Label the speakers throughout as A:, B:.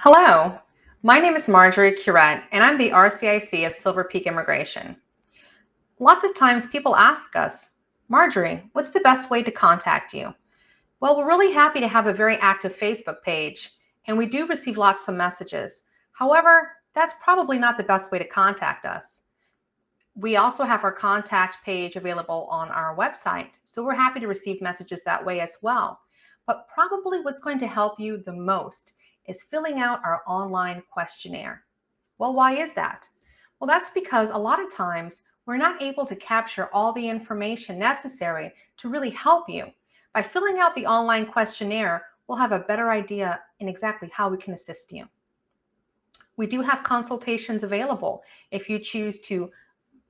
A: Hello, my name is Marjorie Curette, and I'm the RCIC of Silver Peak Immigration. Lots of times people ask us, Marjorie, what's the best way to contact you? Well, we're really happy to have a very active Facebook page, and we do receive lots of messages. However, that's probably not the best way to contact us. We also have our contact page available on our website, so we're happy to receive messages that way as well. But probably what's going to help you the most is filling out our online questionnaire. Well, why is that? Well, that's because a lot of times we're not able to capture all the information necessary to really help you. By filling out the online questionnaire, we'll have a better idea in exactly how we can assist you. We do have consultations available if you choose to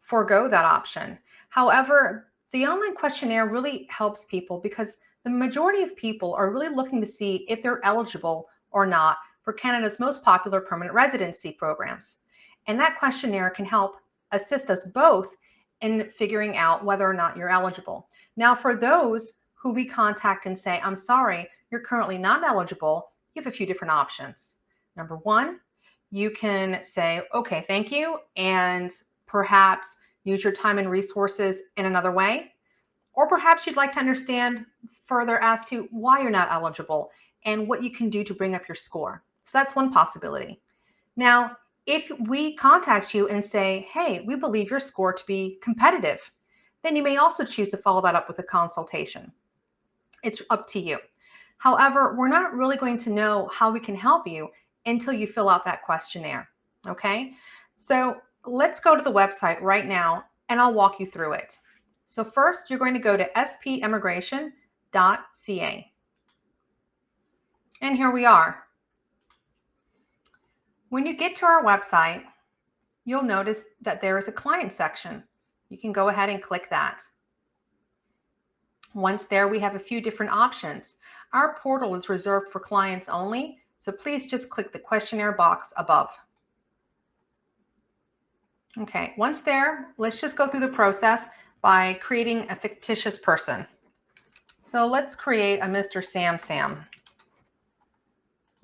A: forego that option. However, the online questionnaire really helps people because the majority of people are really looking to see if they're eligible or not for Canada's most popular permanent residency programs. And that questionnaire can help assist us both in figuring out whether or not you're eligible. Now, for those who we contact and say, I'm sorry, you're currently not eligible, you have a few different options. Number one, you can say, okay, thank you, and perhaps use your time and resources in another way. Or perhaps you'd like to understand further as to why you're not eligible and what you can do to bring up your score. So that's one possibility. Now, if we contact you and say, hey, we believe your score to be competitive, then you may also choose to follow that up with a consultation. It's up to you. However, we're not really going to know how we can help you until you fill out that questionnaire, okay? So let's go to the website right now and I'll walk you through it. So first, you're going to go to spimmigration.ca. And here we are. When you get to our website, you'll notice that there is a client section. You can go ahead and click that. Once there, we have a few different options. Our portal is reserved for clients only, so please just click the questionnaire box above. Okay, once there, let's just go through the process by creating a fictitious person. So let's create a Mr. Sam.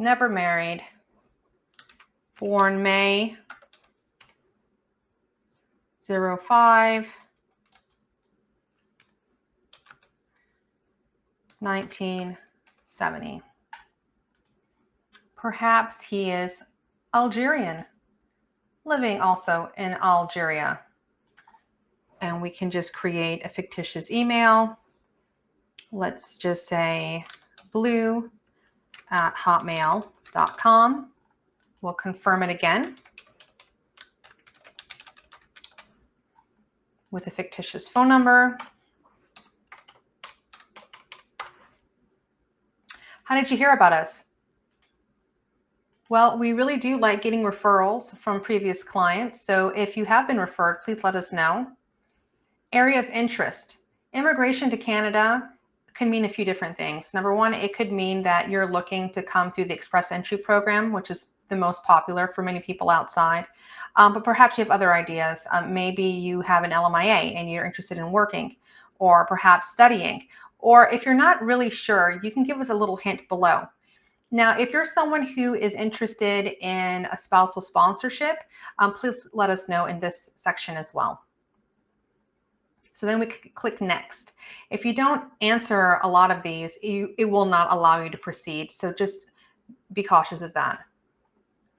A: Never married, born May 05, 1970. Perhaps he is Algerian, living also in Algeria. And we can just create a fictitious email. Let's just say blue@hotmail.com. We'll confirm it again with a fictitious phone number. How did you hear about us? Well, we really do like getting referrals from previous clients. So if you have been referred, please let us know. Area of interest. Immigration to Canada can mean a few different things. Number one, it could mean that you're looking to come through the Express Entry program, which is the most popular for many people outside. But perhaps you have other ideas. Maybe you have an LMIA and you're interested in working, or perhaps studying. Or if you're not really sure, you can give us a little hint below. Now, if you're someone who is interested in a spousal sponsorship, please let us know in this section as well. So then we click next. If you don't answer a lot of these, it will not allow you to proceed. So just be cautious of that.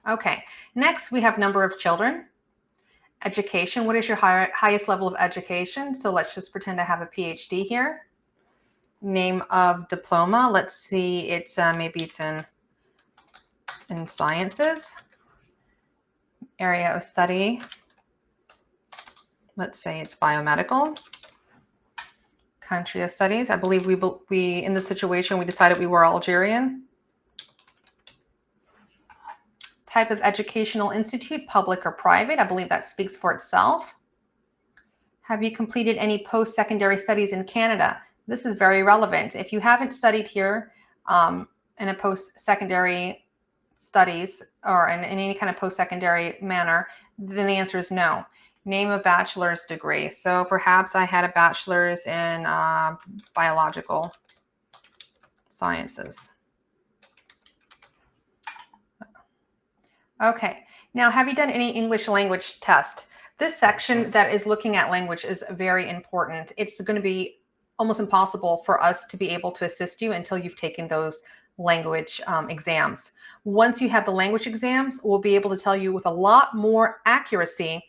A: Okay, next we have number of children. Education, what is your highest level of education? So let's just pretend I have a PhD here. Name of diploma, let's see, it's maybe it's in sciences. Area of study, let's say it's biomedical. Country of studies, I believe we in this situation we decided we were Algerian. Type of educational institute, public or private, I believe that speaks for itself. Have you completed any post-secondary studies in Canada? This is very relevant. If you haven't studied here in a post-secondary studies or in any kind of post-secondary manner, then the answer is no. Name a bachelor's degree. So perhaps I had a bachelor's in biological sciences. Okay. Now, have you done any English language test? This section that is looking at language is very important. It's going to be almost impossible for us to be able to assist you until you've taken those language exams. Once you have the language exams, we'll be able to tell you with a lot more accuracy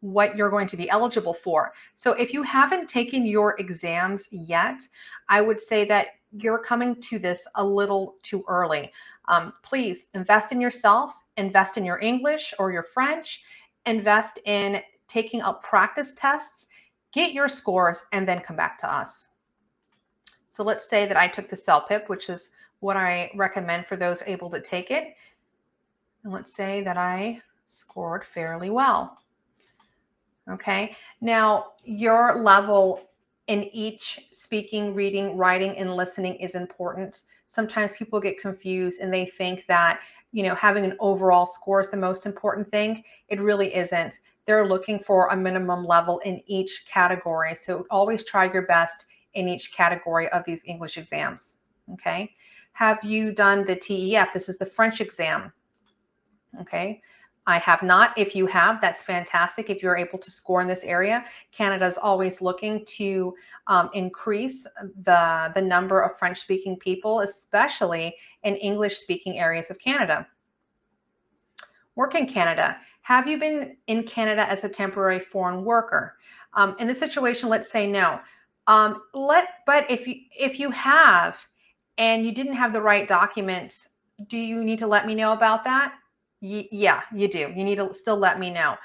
A: what you're going to be eligible for. So if you haven't taken your exams yet, I would say that you're coming to this a little too early. Please invest in yourself, invest in your English or your French, invest in taking up practice tests, get your scores, and then come back to us. So let's say that I took the CELPIP, which is what I recommend for those able to take it. And let's say that I scored fairly well. Okay, now your level in each speaking, reading, writing, and listening is important. Sometimes people get confused and they think that, having an overall score is the most important thing. It really isn't. They're looking for a minimum level in each category. So always try your best in each category of these English exams. Okay, have you done the TEF? This is the French exam. Okay. I have not. If you have, that's fantastic. If you're able to score in this area, Canada is always looking to increase the number of French-speaking people, especially in English-speaking areas of Canada. Work in Canada. Have you been in Canada as a temporary foreign worker? In this situation, let's say no. But if you have and you didn't have the right documents, do you need to let me know about that? Yeah, you do. You need to still let me know.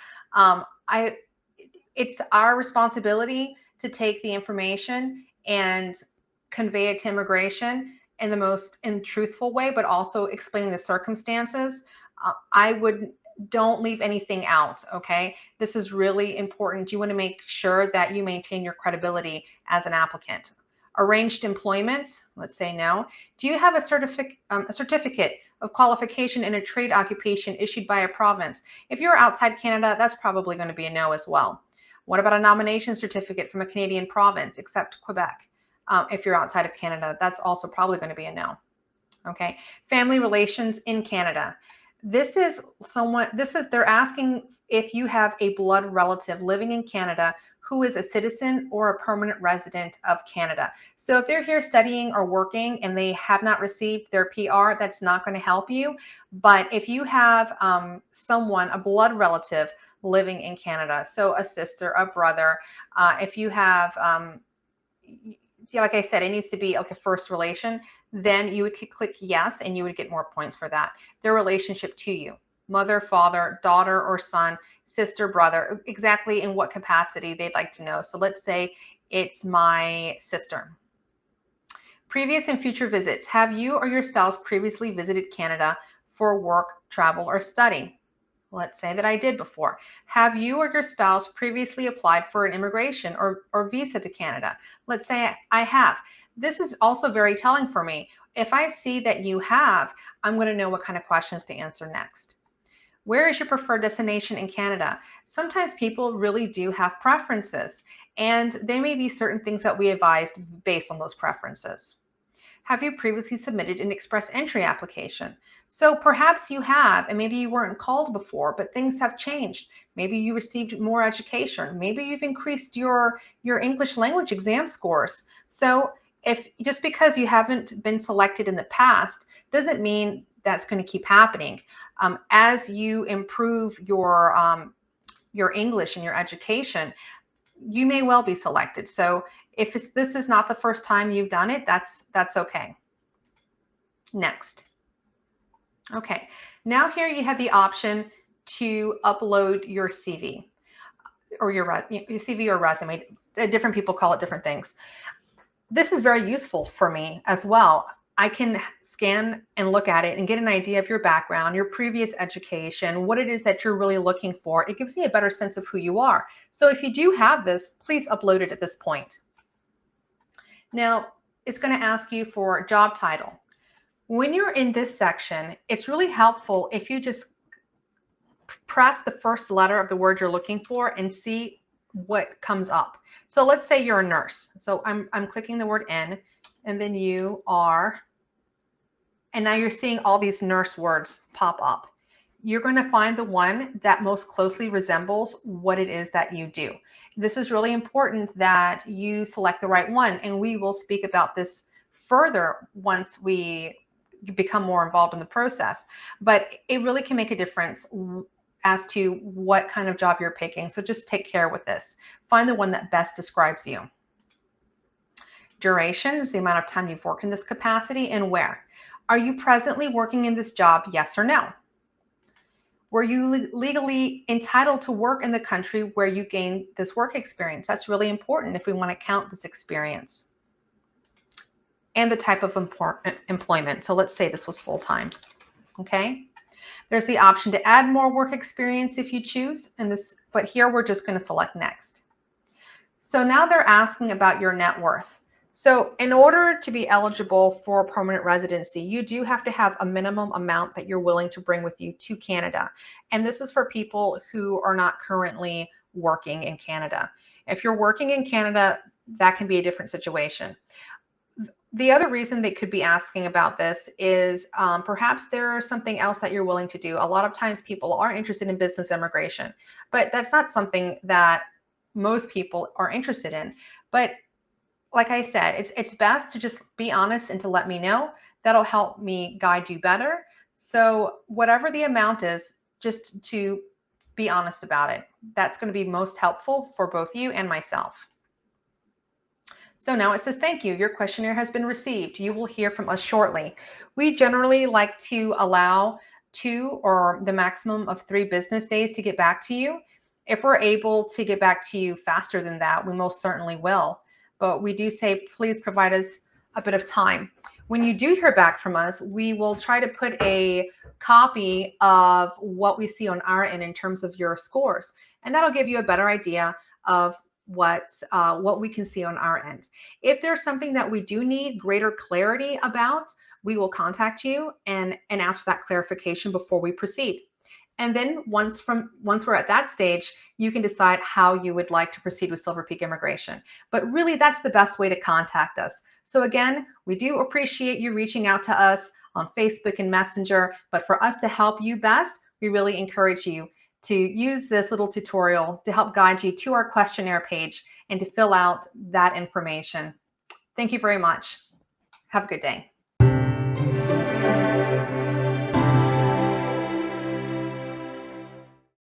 A: It's our responsibility to take the information and convey it to immigration in the most truthful way, but also explaining the circumstances. Don't leave anything out, okay? This is really important. You want to make sure that you maintain your credibility as an applicant. Arranged employment, let's say no. Do you have a certificate of qualification in a trade occupation issued by a province? If you're outside Canada, that's probably going to be a no as well. What about a nomination certificate from a Canadian province, except Quebec? If you're outside of Canada, that's also probably going to be a no. Okay, family relations in Canada. They're asking if you have a blood relative living in Canada who is a citizen or a permanent resident of Canada. So if they're here studying or working and they have not received their PR, that's not going to help you. But if you have a blood relative living in Canada, so a sister, a brother, if you have, like I said, it needs to be like a first relation, then you would click yes and you would get more points for that. Their relationship to you. Mother, father, daughter or son, sister, brother, exactly in what capacity they'd like to know. So let's say it's my sister. Previous and future visits. Have you or your spouse previously visited Canada for work, travel, or study? Let's say that I did before. Have you or your spouse previously applied for an immigration or visa to Canada? Let's say I have. This is also very telling for me. If I see that you have, I'm going to know what kind of questions to answer next. Where is your preferred destination in Canada? Sometimes people really do have preferences, and there may be certain things that we advised based on those preferences. Have you previously submitted an express entry application? So perhaps you have, and maybe you weren't called before, but things have changed. Maybe you received more education. Maybe you've increased your English language exam scores. So if just because you haven't been selected in the past doesn't mean that's going to keep happening. As you improve your English and your education, you may well be selected. So if this is not the first time you've done it, that's okay. Next. Okay, now here you have the option to upload your CV or your CV or resume. Different people call it different things. This is very useful for me as well. I can scan and look at it and get an idea of your background, your previous education, what it is that you're really looking for. It gives me a better sense of who you are. So if you do have this, please upload it at this point. Now, it's going to ask you for job title. When you're in this section, it's really helpful if you just press the first letter of the word you're looking for and see what comes up. So let's say you're a nurse. So I'm clicking the word N, and then you are, and now you're seeing all these nurse words pop up. you're going to find the one that most closely resembles what it is that you do. This is really important that you select the right one, and we will speak about this further once we become more involved in the process. But it really can make a difference as to what kind of job you're picking. So just take care with this. Find the one that best describes you. Duration is the amount of time you've worked in this capacity and where. Are you presently working in this job? Yes or no? Were you legally entitled to work in the country where you gained this work experience? That's really important if we want to count this experience. And the type of employment. So let's say this was full-time. Okay. There's the option to add more work experience if you choose, but here we're just going to select next. So now they're asking about your net worth. So in order to be eligible for permanent residency, you do have to have a minimum amount that you're willing to bring with you to Canada. And this is for people who are not currently working in Canada. If you're working in Canada, that can be a different situation. The other reason they could be asking about this is perhaps there's something else that you're willing to do. A lot of times people are interested in business immigration, but that's not something that most people are interested in. But like I said, it's best to just be honest and to let me know. That'll help me guide you better. So whatever the amount is, just to be honest about it. That's going to be most helpful for both you and myself. So now it says, thank you. Your questionnaire has been received. You will hear from us shortly. We generally like to allow 2 or the maximum of 3 business days to get back to you. If we're able to get back to you faster than that, we most certainly will. But we do say, please provide us a bit of time. When you do hear back from us, we will try to put a copy of what we see on our end in terms of your scores. And that'll give you a better idea of what we can see on our end. If there's something that we do need greater clarity about, we will contact you and ask for that clarification before we proceed. And then once we're at that stage, you can decide how you would like to proceed with Silver Peak Immigration. But really, that's the best way to contact us. So again, we do appreciate you reaching out to us on Facebook and Messenger, but for us to help you best, we really encourage you to use this little tutorial to help guide you to our questionnaire page and to fill out that information. Thank you very much. Have a good day.